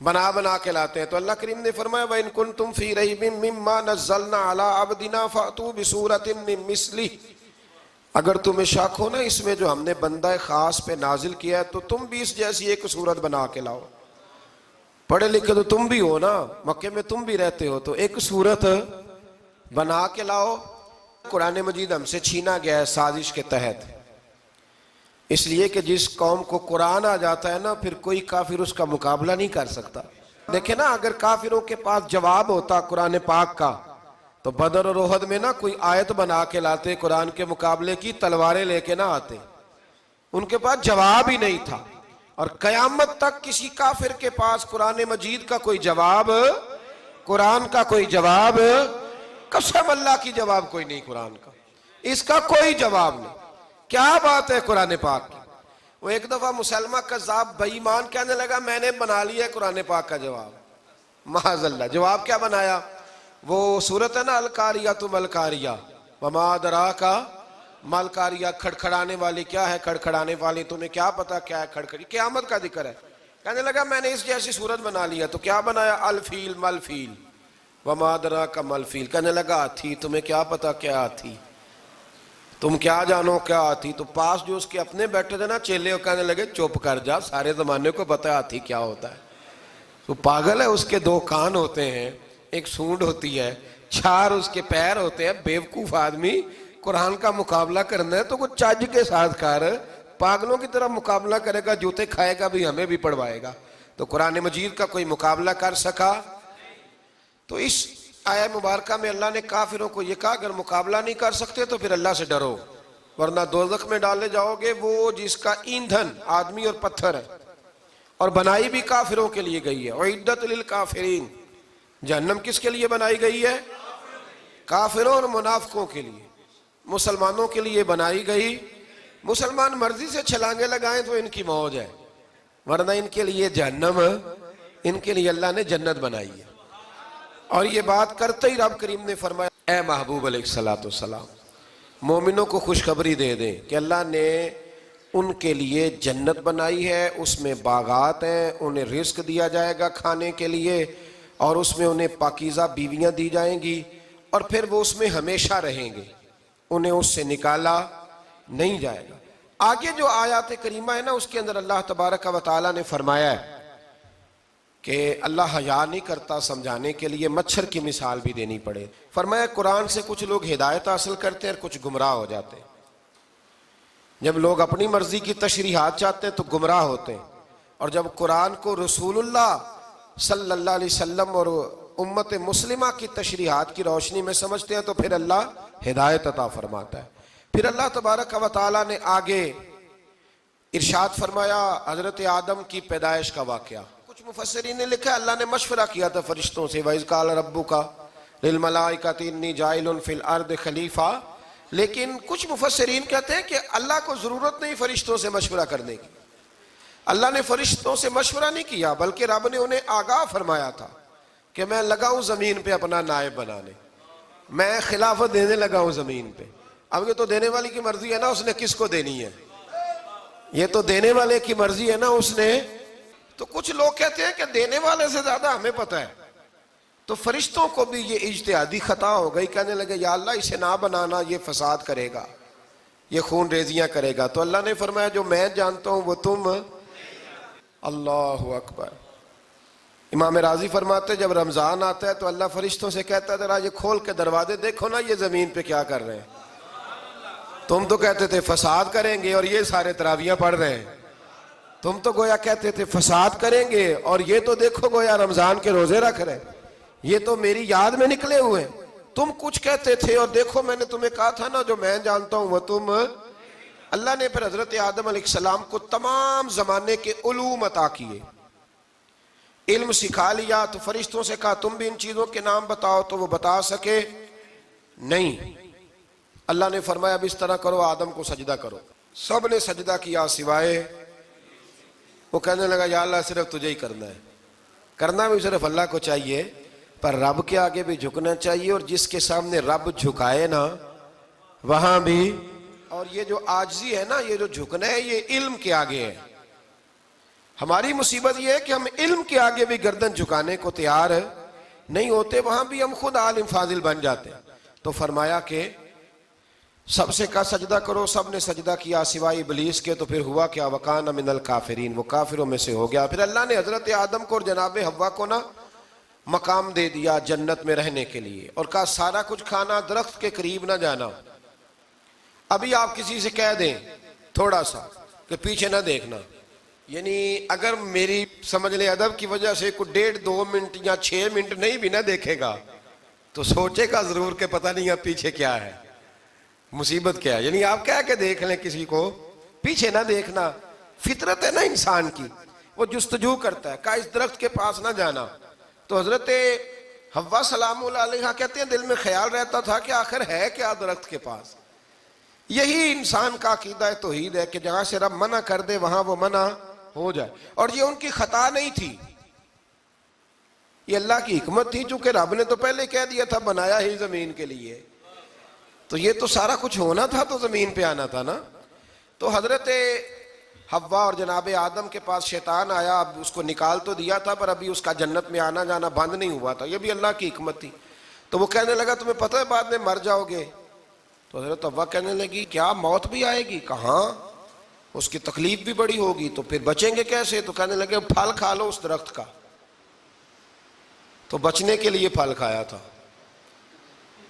بنا کے لاتے ہیں۔ تو اللہ کریم نے فرمایا وَإِن كُنتُمْ فِي رَيْبٍ مِّمَّا نَزَّلْنَا عَلَىٰ عَبْدِنَا فَأْتُوا بِسُورَةٍ مِّن مِّثْلِهِ، اگر تمہیں شک ہو نا اس میں جو ہم نے بندہ خاص پہ نازل کیا ہے تو تم بھی اس جیسی ایک صورت بنا کے لاؤ۔ پڑھے لکھے تو تم بھی ہو نا، مکے میں تم بھی رہتے ہو، تو ایک صورت بنا کے لاؤ۔ قرآن مجید ہم سے چھینا گیا ہے سازش کے تحت، اس لیے کہ جس قوم کو قرآن آ جاتا ہے نا پھر کوئی کافر اس کا مقابلہ نہیں کر سکتا۔ دیکھیں نا اگر کافروں کے پاس جواب ہوتا قرآن پاک کا تو بدر اور احد میں نا کوئی آیت بنا کے لاتے، قرآن کے مقابلے کی تلواریں لے کے نہ آتے، ان کے پاس جواب ہی نہیں تھا۔ اور قیامت تک کسی کافر کے پاس قرآن مجید کا کوئی جواب، قرآن کا کوئی جواب، قسم اللہ کی جواب کوئی نہیں، قرآن کا اس کا کوئی جواب نہیں۔ کیا بات ہے قرآن پاک کی۔ وہ ایک دفعہ مسلمہ کذاب بے ایمان کہنے لگا میں نے بنا لیا ہے قرآن پاک کا جواب، معاذ اللہ۔ جواب کیا بنایا؟ وہ سورت ہے نا القاریۃ ما القاریہ وما ادراک ما القاریہ، کھڑکھڑانے والی کیا ہے، کھڑکھڑانے والی تمہیں کیا پتا کیا ہے کھڑکھڑی، قیامت کا ذکر ہے۔ کہنے لگا میں نے اس جیسی سورت بنا لیا، تو کیا بنایا؟ الفیل مل فیل وما ادراک ما الفیل۔ کہنے لگا ہاتھی، تمہیں کیا پتا کیا ہاتھی، تم کیا جانو کیا ہاتھی۔ تو پاس جو اس کے اپنے بیٹھے تھے نا چیلے، وہ کہنے لگے چپ کر جا، سارے زمانے کو پتا ہے ہاتھی کیا ہوتا ہے۔ تو پاگل ہے، اس کے 2 کان ہوتے ہیں، ایک سونڈ ہوتی ہے، 4 اس کے پیر ہوتے ہیں۔ بیوقوف آدمی قرآن کا مقابلہ کرنا ہے تو کچھ چج کے ساتھ کر، پاگلوں کی طرح مقابلہ کرے گا، جوتے کھائے گا بھی، ہمیں بھی پڑھوائے گا۔ تو قرآن مجید کا کوئی مقابلہ کر سکا؟ تو اس آیہ مبارکہ میں اللہ نے کافروں کو یہ کہا اگر مقابلہ نہیں کر سکتے تو پھر اللہ سے ڈرو، ورنہ دوزخ میں ڈالے جاؤ گے، وہ جس کا ایندھن آدمی اور پتھر ہے، اور بنائی بھی کافروں کے لیے گئی ہے۔ اعدت للکافرین، جہنم کس کے لیے بنائی گئی ہے؟ کافروں اور منافقوں کے لیے۔ مسلمانوں کے لیے بنائی گئی، مسلمان مرضی سے چھلانگے لگائیں تو ان کی موج ہے، ورنہ ان کے لیے جہنم، ان کے لیے اللہ نے جنت بنائی ہے۔ اور یہ بات کرتے ہی رب کریم نے فرمایا اے محبوب علیہ السلام مومنوں کو خوشخبری دے دیں کہ اللہ نے ان کے لیے جنت بنائی ہے، اس میں باغات ہیں، انہیں رزق دیا جائے گا کھانے کے لیے، اور اس میں انہیں پاکیزہ بیویاں دی جائیں گی، اور پھر وہ اس میں ہمیشہ رہیں گے، انہیں اس سے نکالا نہیں جائے گا۔ آگے جو آیات کریمہ ہے نا اس کے اندر اللہ تبارک و تعالیٰ نے فرمایا ہے کہ اللہ حیا نہیں کرتا سمجھانے کے لیے، مچھر کی مثال بھی دینی پڑے۔ فرمایا قرآن سے کچھ لوگ ہدایت حاصل کرتے ہیں اور کچھ گمراہ ہو جاتے ہیں۔ جب لوگ اپنی مرضی کی تشریحات چاہتے ہیں تو گمراہ ہوتے ہیں، اور جب قرآن کو رسول اللہ صلی اللہ علیہ وسلم اور امت مسلمہ کی تشریحات کی روشنی میں سمجھتے ہیں تو پھر اللہ ہدایت عطا فرماتا ہے۔ پھر اللہ تبارک و تعالیٰ نے آگے ارشاد فرمایا حضرت آدم کی پیدائش کا واقعہ۔ کچھ مفسرین نے لکھا اللہ نے مشورہ کیا تھا فرشتوں سے، وَإِذْ قَالَ رَبُّكَ لِلْمَلَائِكَةِ إِنِّي جَاعِلٌ فِي الْأَرْضِ خَلِيفَةً لیکن کچھ مفسرین کہتے ہیں کہ اللہ کو ضرورت نہیں فرشتوں سے مشورہ کرنے کی. اللہ نے فرشتوں سے مشورہ نہیں کیا، بلکہ رب نے انہیں آگاہ فرمایا تھا کہ میں لگا ہوں زمین پہ اپنا نائب بنانے، میں خلافت دینے لگا ہوں زمین پہ. اب یہ تو دینے والی کی مرضی ہے نا اس نے کس کو دینی ہے، یہ تو دینے والے کی مرضی ہے نا اس نے. تو کچھ لوگ کہتے ہیں کہ دینے والے سے زیادہ ہمیں پتہ ہے. تو فرشتوں کو بھی یہ اجتہادی خطا ہو گئی، کہنے لگے یا اللہ اسے نہ بنانا، یہ فساد کرے گا، یہ خون ریزیاں کرے گا. تو اللہ نے فرمایا جو میں جانتا ہوں وہ تم. اللہ اکبر. امام راضی فرماتے جب رمضان آتا ہے تو اللہ فرشتوں سے کہتا ہے ذرا یہ کھول کے دروازے دیکھو نا یہ زمین پہ کیا کر رہے ہیں. تم تو کہتے تھے فساد کریں گے اور یہ سارے تراویحاں پڑھ رہے ہیں. تم تو گویا کہتے تھے فساد کریں گے اور یہ تو دیکھو گویا رمضان کے روزے رکھ رہے ہیں، یہ تو میری یاد میں نکلے ہوئے ہیں. تم کچھ کہتے تھے اور دیکھو میں نے تمہیں کہا تھا نا جو میں جانتا ہوں وہ تم. اللہ نے پھر حضرت آدم علیہ السلام کو تمام زمانے کے علوم عطا کیے، علم سکھا لیا. تو فرشتوں سے کہا تم بھی ان چیزوں کے نام بتاؤ، تو وہ بتا سکے نہیں. اللہ نے فرمایا اب اس طرح کرو آدم کو سجدہ کرو. سب نے سجدہ کیا سوائے. وہ کہنے لگا یا اللہ صرف تجھے ہی کرنا ہے. کرنا بھی صرف اللہ کو چاہیے، پر رب کے آگے بھی جھکنا چاہیے، اور جس کے سامنے رب جھکائے نا وہاں بھی. اور یہ جو عاجزی ہے نا، یہ جو جھکنا ہے، یہ علم کے آگے ہے. ہماری مصیبت یہ ہے کہ ہم علم کے آگے بھی گردن جھکانے کو تیار نہیں ہوتے، وہاں بھی ہم خود عالم فاضل بن جاتے ہیں. تو فرمایا کہ سب سے کہا سجدہ کرو، سب نے سجدہ کیا سوائے ابلیس کے. تو پھر ہوا کیا وکان من الکافرین، وہ کافروں میں سے ہو گیا. پھر اللہ نے حضرت آدم کو اور جناب حوا کو نا مقام دے دیا جنت میں رہنے کے لیے، اور کہا سارا کچھ کھانا، درخت کے قریب نہ جانا. ابھی آپ کسی سے کہہ دیں تھوڑا سا کہ پیچھے نہ دیکھنا، یعنی اگر میری سمجھ لیں ادب کی وجہ سے کوئی 1.5-2 منٹ یا 6 منٹ نہیں بھی نہ دیکھے گا تو سوچے گا ضرور کہ پتہ نہیں اب پیچھے کیا ہے، مصیبت کیا ہے. یعنی آپ کہہ کے دیکھ لیں کسی کو، پیچھے نہ دیکھنا. فطرت ہے نا انسان کی، وہ جستجو کرتا ہے. کہا اس درخت کے پاس نہ جانا. تو حضرت حوا سلام اللہ علیہ کہتے ہیں دل میں خیال رہتا تھا کہ آخر ہے کیا درخت کے پاس. یہی انسان کا عقیدہ توحید ہے کہ جہاں سے رب منع کر دے وہاں وہ منع ہو جائے. اور یہ ان کی خطا نہیں تھی، یہ اللہ کی حکمت تھی، چونکہ رب نے تو پہلے کہہ دیا تھا بنایا ہی زمین کے لیے، تو یہ تو سارا کچھ ہونا تھا تو زمین پہ آنا تھا نا. تو حضرت حوا اور جناب آدم کے پاس شیطان آیا. اب اس کو نکال تو دیا تھا پر ابھی اس کا جنت میں آنا جانا بند نہیں ہوا تھا، یہ بھی اللہ کی حکمت تھی. تو وہ کہنے لگا تمہیں پتہ ہے بعد میں مر جاؤ گے. تو حضرت حوا کہنے لگی کیا موت بھی آئے گی؟ کہاں، اس کی تکلیف بھی بڑی ہوگی، تو پھر بچیں گے کیسے؟ تو کہنے لگے پھل کھا لو اس درخت کا. تو بچنے کے لیے پھل کھایا تھا.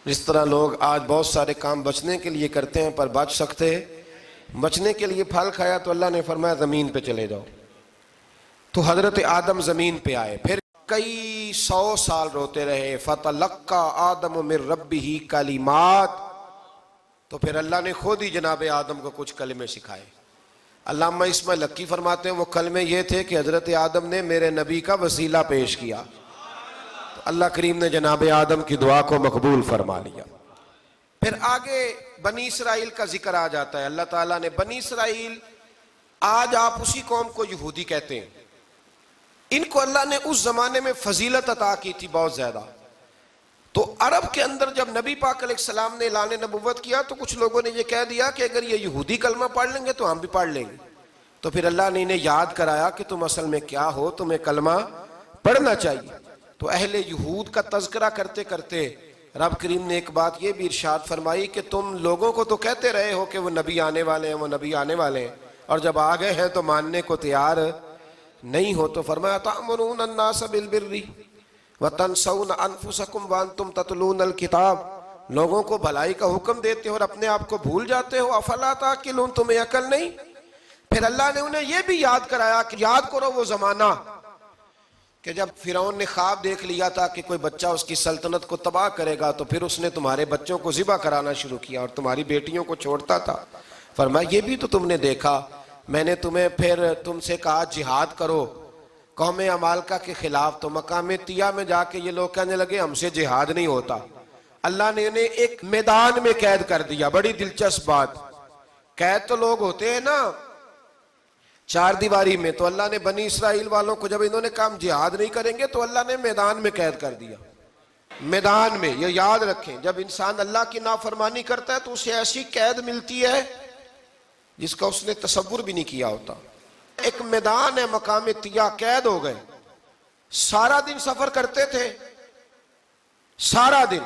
جس طرح لوگ آج بہت سارے کام بچنے کے لیے کرتے ہیں پر بچ سکتے، بچنے کے لیے پھل کھایا. تو اللہ نے فرمایا زمین پہ چلے جاؤ. تو حضرت آدم زمین پہ آئے، پھر کئی 100 سال روتے رہے. فَتَلَقَّى آدَمُ مِن رَبِّهِ کَلِمَاتٍ. تو پھر اللہ نے خود ہی جناب آدم کو کچھ کلمے سکھائے. علامہ اسماعیل لکی فرماتے ہیں وہ کلمے یہ تھے کہ حضرت آدم نے میرے نبی کا وسیلہ پیش کیا، تو اللہ کریم نے جناب آدم کی دعا کو مقبول فرما لیا. پھر آگے بنی اسرائیل کا ذکر آ جاتا ہے. اللہ تعالیٰ نے بنی اسرائیل، آج آپ اسی قوم کو یہودی کہتے ہیں، ان کو اللہ نے اس زمانے میں فضیلت عطا کی تھی بہت زیادہ. تو عرب کے اندر جب نبی پاک علیہ السلام نے اعلان نبوت کیا تو کچھ لوگوں نے یہ کہہ دیا کہ اگر یہ یہودی کلمہ پڑھ لیں گے تو ہم بھی پڑھ لیں گے. تو پھر اللہ نے انہیں یاد کرایا کہ تم اصل میں کیا ہو، تمہیں کلمہ پڑھنا چاہیے. تو اہل یہود کا تذکرہ کرتے کرتے رب کریم نے ایک بات یہ بھی ارشاد فرمائی کہ تم لوگوں کو تو کہتے رہے ہو کہ وہ نبی آنے والے ہیں، وہ نبی آنے والے ہیں، اور جب آ گئے ہیں تو ماننے کو تیار نہیں ہو. تو فرمایا تأمرون الناس بالبر وَتَنْسَوْنَ أَنفُسَكُمْ وَأَنْتُمْ تَتْلُونَ الْكِتَابَ، لوگوں کو بھلائی کا حکم دیتے ہو اور اپنے آپ کو بھول جاتے ہو. افلا تعقلون، تمہیں عقل نہیں؟ پھر اللہ نے انہیں یہ بھی یاد کرایا کہ یاد کرو وہ زمانہ کہ جب فرعون نے خواب دیکھ لیا تھا کہ کوئی بچہ اس کی سلطنت کو تباہ کرے گا، تو پھر اس نے تمہارے بچوں کو ذبح کرانا شروع کیا اور تمہاری بیٹیوں کو چھوڑتا تھا. فرمایا یہ بھی تو تم نے دیکھا، میں نے تمہیں پھر تم سے کہا جہاد کرو قوم عمالقہ کے خلاف، تو مقام طیہ میں جا کے یہ لوگ کہنے لگے ہم سے جہاد نہیں ہوتا. اللہ نے انہیں ایک میدان میں قید کر دیا. بڑی دلچسپ بات. قید تو لوگ ہوتے ہیں نا چار دیواری میں, تو اللہ نے بنی اسرائیل والوں کو جب انہوں نے کہا ہم جہاد نہیں کریں گے تو اللہ نے میدان میں قید کر دیا. میدان میں. یہ یاد رکھیں, جب انسان اللہ کی نافرمانی کرتا ہے تو اسے ایسی قید ملتی ہے جس کا اس نے تصور بھی نہیں کیا ہوتا. ایک میدان ہے مقام طیہ, قید ہو گئے. سارا دن سفر کرتے تھے, سارا دن.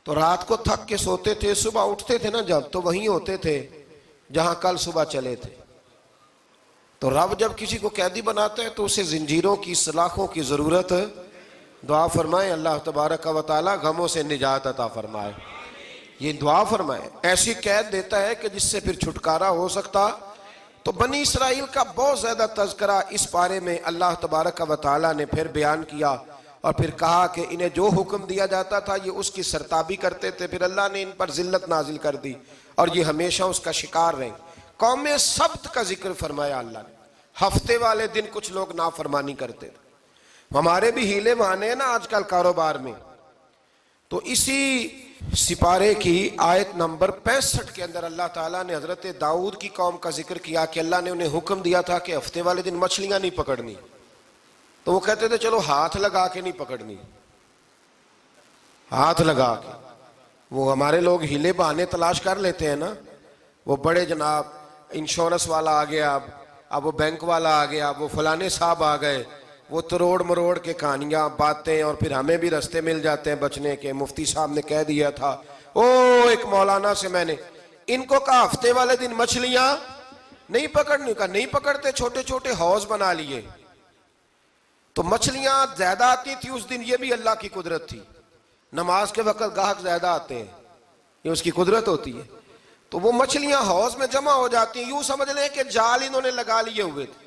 تو رات کو تھک کے سوتے تھے, صبح اٹھتے تھے نا جب, تو وہیں ہوتے تھے جہاں کل صبح چلے تھے. تو رب جب کسی کو قیدی بناتا ہے تو اسے زنجیروں کی, سلاخوں کی ضرورت. دعا فرمائے اللہ تبارک و تعالی غموں سے نجات عطا فرمائے. یہ دعا فرمائے. ایسی قید دیتا ہے کہ جس سے پھر چھٹکارا ہو سکتا. تو بنی اسرائیل کا بہت زیادہ تذکرہ اس پارے میں اللہ تبارک و تعالی نے پھر بیان کیا, اور پھر کہا کہ انہیں جو حکم دیا جاتا تھا یہ اس کی سرتابی کرتے تھے. پھر اللہ نے ان پر ذلت نازل کر دی اور یہ ہمیشہ اس کا شکار رہے. قوم سبت کا ذکر فرمایا اللہ نے. ہفتے والے دن کچھ لوگ نافرمانی کرتے تھے. ہمارے بھی ہیلے بہانے ہیں نا آج کل کاروبار میں. تو اسی سپارے کی آیت نمبر 65 کے اندر اللہ تعالیٰ نے حضرت داؤد کی قوم کا ذکر کیا کہ اللہ نے انہیں حکم دیا تھا کہ ہفتے والے دن مچھلیاں نہیں پکڑنی. تو وہ کہتے تھے چلو ہاتھ لگا کے نہیں پکڑنی, ہاتھ لگا کے. وہ ہمارے لوگ ہیلے بہانے تلاش کر لیتے ہیں نا. وہ بڑے جناب انشورنس والا آ گیا, اب وہ بینک والا آ گیا, وہ فلانے صاحب آ گئے, وہ تروڑ مروڑ کے کہانیاں باتیں, اور پھر ہمیں بھی رستے مل جاتے ہیں بچنے کے. مفتی صاحب نے کہہ دیا تھا, ایک مولانا سے میں نے ان کو کہا ہفتے والے دن مچھلیاں نہیں پکڑنی. کہا نہیں پکڑتے, چھوٹے چھوٹے حوض بنا لیے. تو مچھلیاں زیادہ آتی تھی اس دن, یہ بھی اللہ کی قدرت تھی. نماز کے وقت گاہک زیادہ آتے ہیں, یہ اس کی قدرت ہوتی ہے. تو وہ مچھلیاں حوض میں جمع ہو جاتی ہیں. یوں سمجھ لیں کہ جال انہوں نے لگا لیے ہوئے تھے,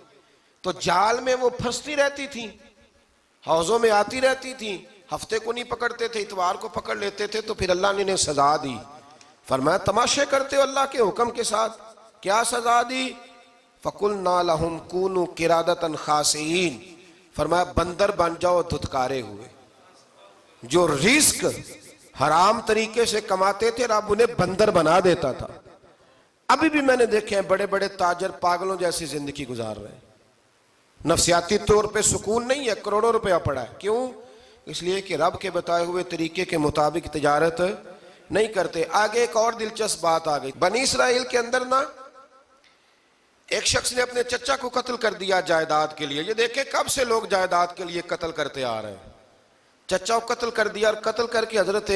تو جال میں وہ پھنستی رہتی تھی, حوضوں میں آتی رہتی تھی. ہفتے کو نہیں پکڑتے تھے, اتوار کو پکڑ لیتے تھے. تو پھر اللہ نے انہیں سزا دی. فرمایا تماشے کرتے ہو اللہ کے حکم کے ساتھ. کیا سزا دی؟ فَقُلْنَا لَهُمْ كُونُوا قِرَادَةً خَاسِئِينَ. فرمایا بندر بن جاؤ دھتکارے ہوئے. جو رزق حرام طریقے سے کماتے تھے رب انہیں بندر بنا دیتا تھا. ابھی بھی میں نے دیکھے ہیں بڑے بڑے تاجر پاگلوں جیسی زندگی گزار رہے ہیں. نفسیاتی طور پہ سکون نہیں ہے, کروڑوں روپیہ پڑا ہے. کیوں؟ اس لیے کہ رب کے بتائے ہوئے طریقے کے مطابق تجارت نہیں کرتے. آگے ایک اور دلچسپ بات آ گئی. بنی اسرائیل کے اندر نا ایک شخص نے اپنے چچا کو قتل کر دیا جائیداد کے لیے. یہ دیکھیں کب سے لوگ جائیداد کے لیے قتل کرتے آ رہے ہیں. چچا کو قتل کر دیا, اور قتل کر کے حضرت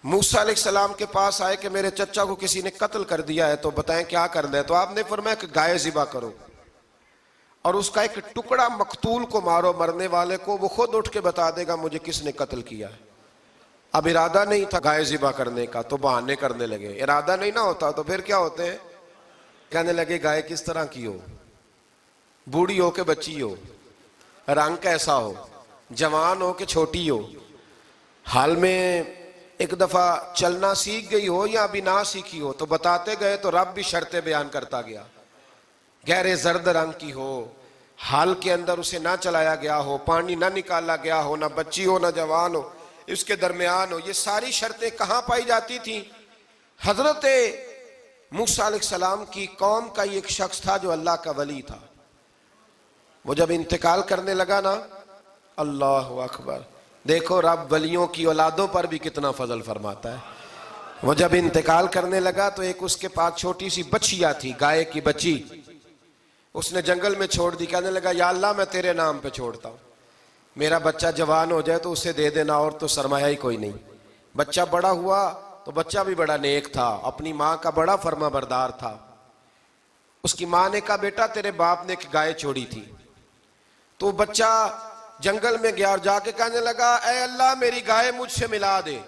موسیٰ علیہ السلام کے پاس آئے کہ میرے چچا کو کسی نے قتل کر دیا ہے, تو بتائیں کیا کرنا ہے. تو آپ نے فرمایا کہ گائے ذبح کرو, اور اس کا ایک ٹکڑا مقتول کو مارو, مرنے والے کو. وہ خود اٹھ کے بتا دے گا مجھے کس نے قتل کیا ہے. اب ارادہ نہیں تھا گائے ذبح کرنے کا, تو بہانے کرنے لگے. ارادہ نہیں نہ ہوتا تو پھر کیا ہوتے ہیں, کہنے لگے گائے کس طرح کی ہو, بوڑھی ہو کہ بچی ہو, رنگ کیسا ہو, جوان ہو کہ چھوٹی ہو, حال میں ایک دفعہ چلنا سیکھ گئی ہو یا ابھی نہ سیکھی ہو. تو بتاتے گئے تو رب بھی شرطیں بیان کرتا گیا. گہرے زرد رنگ کی ہو, حال کے اندر اسے نہ چلایا گیا ہو, پانی نہ نکالا گیا ہو, نہ بچی ہو نہ جوان ہو, اس کے درمیان ہو. یہ ساری شرطیں کہاں پائی جاتی تھیں؟ حضرت موسیٰ علیہ السلام کی قوم کا ایک شخص تھا جو اللہ کا ولی تھا. وہ جب انتقال کرنے لگا نا, اللہ اکبر, دیکھو رب ولیوں کی اولادوں پر بھی کتنا فضل فرماتا ہے. وہ جب انتقال کرنے لگا تو ایک اس کے پاس چھوٹی سی بچیا تھی, گائے کی بچی. اس نے جنگل میں چھوڑ دی. کہنے لگا یا اللہ میں تیرے نام پہ چھوڑتا ہوں, میرا بچہ جوان ہو جائے تو اسے دے دینا, اور تو سرمایہ ہی کوئی نہیں. بچہ بڑا ہوا تو بچہ بھی بڑا نیک تھا, اپنی ماں کا بڑا فرما بردار تھا. اس کی ماں نے کہا بیٹا تیرے باپ نے ایک گائے چھوڑی تھی. تو بچہ جنگل میں گیا اور جا کے کہنے لگا اے اللہ میری گائے مجھ سے ملا دے.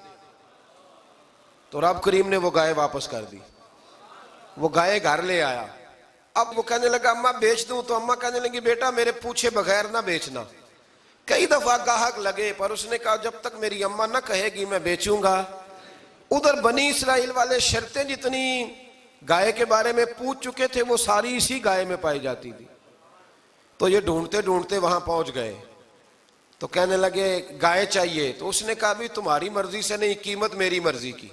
تو رب کریم نے وہ گائے واپس کر دی. وہ گائے گھر لے آیا. اب وہ کہنے لگا اماں بیچ دوں, تو اماں کہنے لگی بیٹا میرے پوچھے بغیر نہ بیچنا. کئی دفعہ گاہک لگے پر اس نے کہا جب تک میری اماں نہ کہے گی میں بیچوں گا. ادھر بنی اسرائیل والے شرطیں جتنی گائے کے بارے میں پوچھ چکے تھے وہ ساری اسی گائے میں پائی جاتی تھی. تو یہ ڈھونڈتے ڈھونڈتے وہاں پہنچ گئے. تو کہنے لگے گائے چاہیے، تو اس نے کہا بھی تمہاری مرضی سے نہیں، قیمت میری مرضی کی۔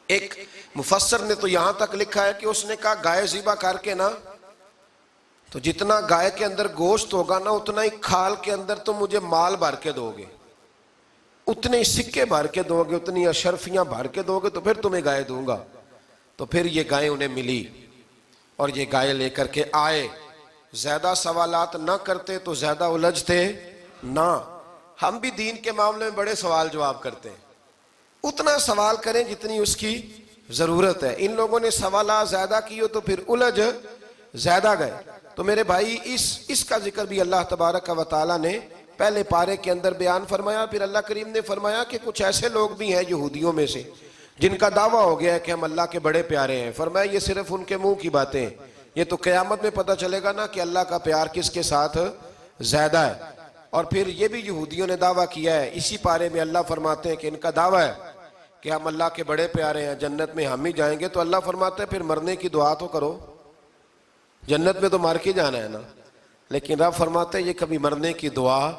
ایک مفسر نے تو یہاں تک لکھا ہے کہ اس نے کہا گائے ذبح کر کے نا، تو جتنا گائے کے اندر گوشت ہوگا نا اتنا ہی کھال کے اندر تم مجھے مال بھر کے دو گے، اتنے ہی سکے بھر کے دو گے، اتنی اشرفیاں بھر کے دو گے تو پھر تمہیں گائے دوں گا۔ تو پھر یہ گائے انہیں ملی اور یہ گائے لے کر کے آئے۔ زیادہ سوالات نہ کرتے تو زیادہ الجھتے نہ۔ ہم بھی دین کے معاملے میں بڑے سوال جواب کرتے ہیں، اتنا سوال کریں جتنی اس کی ضرورت ہے۔ ان لوگوں نے سوالات زیادہ کیے تو پھر الجھ زیادہ گئے۔ تو میرے بھائی اس کا ذکر بھی اللہ تبارک و تعالیٰ نے پہلے پارے کے اندر بیان فرمایا۔ پھر اللہ کریم نے فرمایا کہ کچھ ایسے لوگ بھی ہیں یہودیوں میں سے جن کا دعویٰ ہو گیا ہے کہ ہم اللہ کے بڑے پیارے ہیں۔ فرمایا یہ صرف ان کے منہ کی باتیں ہیں، یہ تو قیامت میں پتہ چلے گا نا کہ اللہ کا پیار کس کے ساتھ زیادہ ہے۔ اور پھر یہ بھی یہودیوں نے دعویٰ کیا ہے، اسی پارے میں اللہ فرماتے ہیں کہ ان کا دعویٰ ہے کہ ہم اللہ کے بڑے پیارے ہیں، جنت میں ہم ہی جائیں گے۔ تو اللہ فرماتے ہیں پھر مرنے کی دعا تو کرو، جنت میں تو مر کے جانا ہے نا۔ لیکن رب فرماتے ہیں یہ کبھی مرنے کی دعا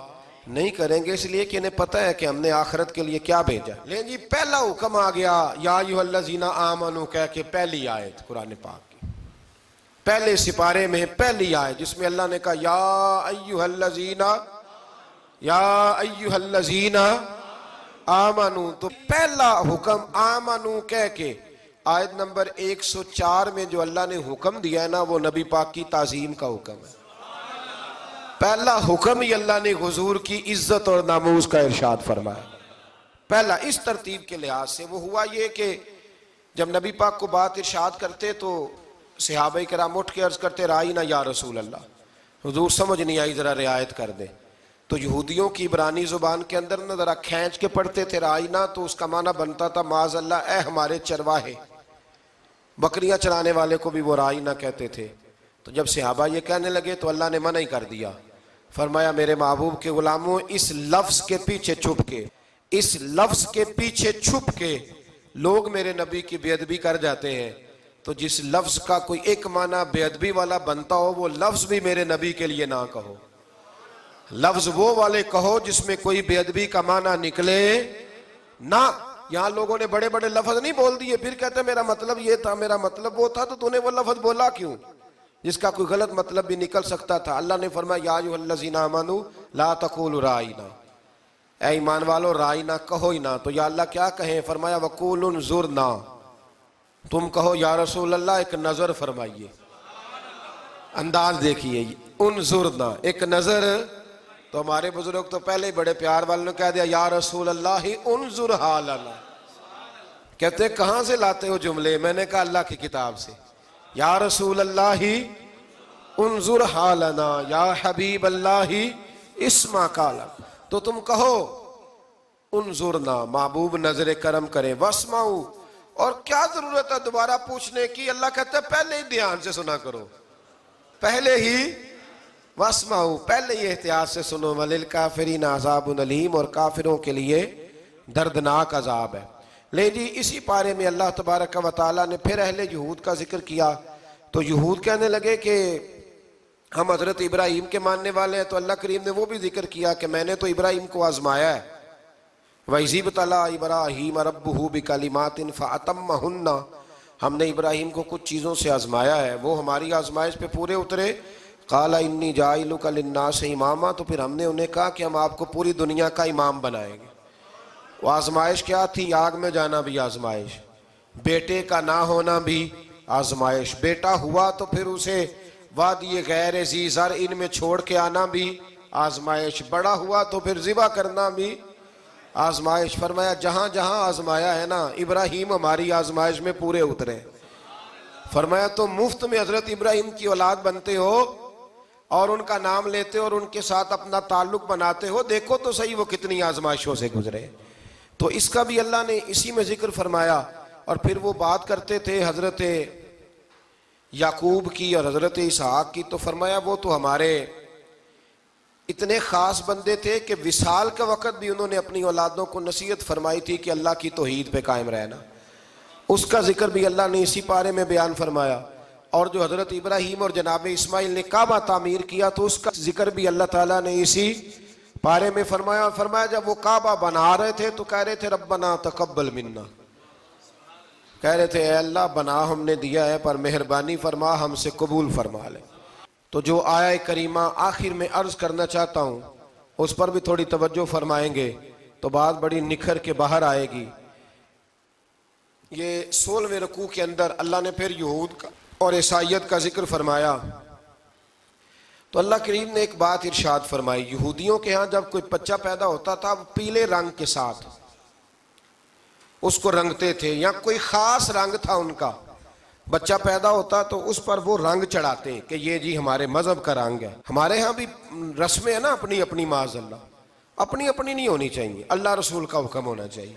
نہیں کریں گے، اس لیے کہ انہیں پتہ ہے کہ ہم نے آخرت کے لیے کیا بھیجا۔ لیکن جی پہلا حکم آ گیا یا ایھا الذین آمنوا کہہ کے، پہلی آیت قرآن پاک کی پہلے سپارے میں پہلی آیت جس میں اللہ نے کہا یا ایھا الذین آمنوا، تو پہلا حکم آمنوا کہہ کے آیت نمبر 104 میں جو اللہ نے حکم دیا ہے نا وہ نبی پاک کی تعظیم کا حکم ہے۔ پہلا حکم ہی اللہ نے حضور کی عزت اور ناموس کا ارشاد فرمایا۔ پہلا اس ترتیب کے لحاظ سے وہ ہوا یہ کہ جب نبی پاک کو بات ارشاد کرتے تو صحابہ کرام اٹھ کے عرض کرتے رائینا یا رسول اللہ، حضور سمجھ نہیں آئی ذرا رعایت کر دیں۔ تو یہودیوں کی عبرانی زبان کے اندر نہ ذرا کھینچ کے پڑھتے تھے رائینا، تو اس کا معنی بنتا تھا معاذ اللہ اے ہمارے چرواہے، بکریاں چرانے والے کو بھی وہ رائینا کہتے تھے۔ تو جب صحابہ یہ کہنے لگے تو اللہ نے منع ہی کر دیا، فرمایا میرے محبوب کے غلاموں اس لفظ کے پیچھے چھپ کے، اس لفظ کے پیچھے چھپ کے لوگ میرے نبی کی بے ادبی کر جاتے ہیں، تو جس لفظ کا کوئی ایک معنی بے ادبی والا بنتا ہو وہ لفظ بھی میرے نبی کے لیے نہ کہو، لفظ وہ والے کہو جس میں کوئی بے ادبی کا معنی نکلے نہ۔ یہاں لوگوں نے بڑے بڑے لفظ نہیں بول دیے، پھر کہتے میرا مطلب یہ تھا، میرا مطلب وہ تھا، تو تو نے وہ لفظ بولا کیوں جس کا کوئی غلط مطلب بھی نکل سکتا تھا۔ اللہ نے فرمایا یا ایھا الذین آمنوا لا تقولوا رائینا، اے ایمان والو رائینا کہو ہی نہ۔ تو یا اللہ کیا کہیں؟ فرمایا وقولوا انظرنا، تم کہو یا رسول اللہ ایک نظر فرمائیے، انداز دیکھیے، انظرنا ایک نظر۔ تو ہمارے بزرگ تو پہلے ہی بڑے پیار والوں نے کہہ دیا یا رسول اللہ انظر حالنا، کہتے کہاں سے لاتے ہو جملے؟ میں نے کہا اللہ کی کتاب سے، یا رسول اللہ انظر حالنا یا حبیب اللہ اسمع قالا، تو تم کہو انظرنا محبوب نظر کرم کرے، واسمعوا، اور کیا ضرورت ہے دوبارہ پوچھنے کی؟ اللہ کہتا ہے پہلے ہی دھیان سے سنا کرو، پہلے ہی واسمعوا، پہلے ہی احتیاط سے سنو، وللکافرین عذاب علیم، اور کافروں کے لیے دردناک عذاب ہے۔ لے جی اسی پارے میں اللہ تبارک و تعالیٰ نے پھر اہل یہود کا ذکر کیا۔ تو یہود کہنے لگے کہ ہم حضرت ابراہیم کے ماننے والے ہیں، تو اللہ کریم نے وہ بھی ذکر کیا کہ میں نے تو ابراہیم کو آزمایا ہے، وَإِذِ ابْتَلَىٰ إِبْرَاهِيمَ رَبُّهُ بِكَلِمَاتٍ فَأَتَمَّهُنَّ، ہم نے ابراہیم کو کچھ چیزوں سے آزمایا ہے، وہ ہماری آزمائش پہ پورے اترے۔ قَالَ إِنِّي جَاعِلُكَ لِلنَّاسِ إِمَامًا، تو پھر ہم نے انہیں کہا کہ ہم آپ کو پوری دنیا کا امام بنائیں گے۔ وہ آزمائش کیا تھی؟ آگ میں جانا بھی آزمائش، بیٹے کا نہ ہونا بھی آزمائش، بیٹا ہوا تو پھر اسے وادی غیر ذی زرع میں چھوڑ کے آنا بھی آزمائش، بڑا ہوا تو پھر ذبح کرنا بھی آزمائش۔ فرمایا جہاں جہاں آزمایا ہے نا ابراہیم ہماری آزمائش میں پورے اترے۔ فرمایا تو مفت میں حضرت ابراہیم کی اولاد بنتے ہو اور ان کا نام لیتے ہو اور ان کے ساتھ اپنا تعلق بناتے ہو، دیکھو تو صحیح وہ کتنی آزمائشوں سے گزرے۔ تو اس کا بھی اللہ نے اسی میں ذکر فرمایا۔ اور پھر وہ بات کرتے تھے حضرت یعقوب کی اور حضرت اسحاق کی، تو فرمایا وہ تو ہمارے اتنے خاص بندے تھے کہ وصال کے وقت بھی انہوں نے اپنی اولادوں کو نصیحت فرمائی تھی کہ اللہ کی توحید پہ قائم رہنا، اس کا ذکر بھی اللہ نے اسی پارے میں بیان فرمایا۔ اور جو حضرت ابراہیم اور جناب اسماعیل نے کعبہ تعمیر کیا تو اس کا ذکر بھی اللہ تعالیٰ نے اسی پارے میں فرمایا جب وہ کعبہ بنا رہے تھے تو کہہ رہے تھے ربنا تقبل منا، کہہ رہے تھے اے اللہ بنا ہم نے دیا ہے پر مہربانی فرما ہم سے قبول فرما لے۔ تو جو آیہ کریمہ آخر میں عرض کرنا چاہتا ہوں اس پر بھی تھوڑی توجہ فرمائیں گے تو بات بڑی نکھر کے باہر آئے گی۔ یہ 16ویں رکوع کے اندر اللہ نے پھر یہود کا اور عیسائیت کا ذکر فرمایا تو اللہ کریم نے ایک بات ارشاد فرمائی، یہودیوں کے ہاں جب کوئی بچہ پیدا ہوتا تھا وہ پیلے رنگ کے ساتھ اس کو رنگتے تھے، یا کوئی خاص رنگ تھا ان کا، بچہ پیدا ہوتا تو اس پر وہ رنگ چڑھاتے کہ یہ جی ہمارے مذہب کا رنگ ہے۔ ہمارے ہاں بھی رسمیں ہیں نا اپنی اپنی، معاذ اللہ اپنی اپنی نہیں ہونی چاہیے، اللہ رسول کا حکم ہونا چاہیے۔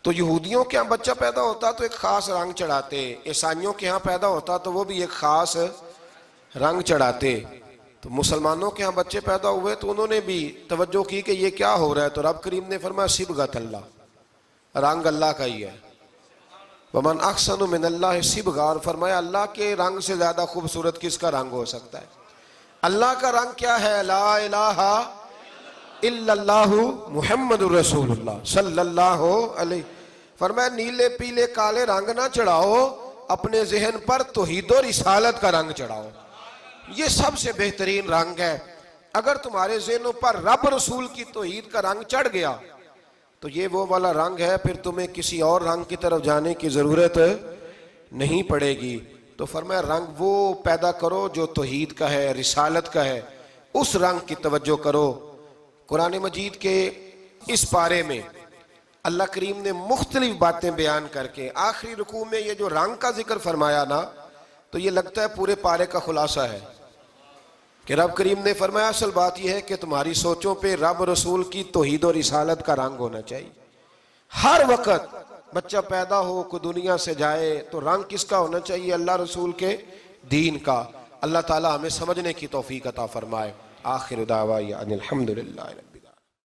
تو یہودیوں کے ہاں بچہ پیدا ہوتا تو ایک خاص رنگ چڑھاتے، عیسائیوں کے ہاں پیدا ہوتا تو وہ بھی ایک خاص رنگ چڑھاتے۔ تو مسلمانوں کے ہاں بچے پیدا ہوئے تو انہوں نے بھی توجہ کی کہ یہ کیا ہو رہا ہے، تو رب کریم نے فرمایا صبغۃ اللہ، رنگ اللہ کا ہی ہے۔ ومن احسن من اللہ صبغہ، اور فرمایا اللہ کے رنگ سے زیادہ خوبصورت کس کا رنگ ہو سکتا ہے؟ اللہ کا رنگ کیا ہے؟ لا الہ الا اللہ محمد الرسول اللہ صلی اللہ علیہ۔ فرمایا نیلے پیلے کالے رنگ نہ چڑھاؤ، اپنے ذہن پر توحید و رسالت کا رنگ چڑھاؤ، یہ سب سے بہترین رنگ ہے۔ اگر تمہارے ذہنوں پر رب رسول کی توحید کا رنگ چڑھ گیا تو یہ وہ والا رنگ ہے، پھر تمہیں کسی اور رنگ کی طرف جانے کی ضرورت نہیں پڑے گی۔ تو فرمایا رنگ وہ پیدا کرو جو توحید کا ہے، رسالت کا ہے، اس رنگ کی توجہ کرو۔ قرآن مجید کے اس پارے میں اللہ کریم نے مختلف باتیں بیان کر کے آخری رکوع میں یہ جو رنگ کا ذکر فرمایا نا، تو یہ لگتا ہے پورے پارے کا خلاصہ ہے کہ رب کریم نے فرمایا اصل بات یہ ہے کہ تمہاری سوچوں پہ رب رسول کی توحید و رسالت کا رنگ ہونا چاہیے۔ ہر وقت بچہ پیدا ہو، کوئی دنیا سے جائے تو رنگ کس کا ہونا چاہیے؟ اللہ رسول کے دین کا۔ اللہ تعالی ہمیں سمجھنے کی توفیق عطا فرمائے۔ آخر دعوانا ان الحمدللہ۔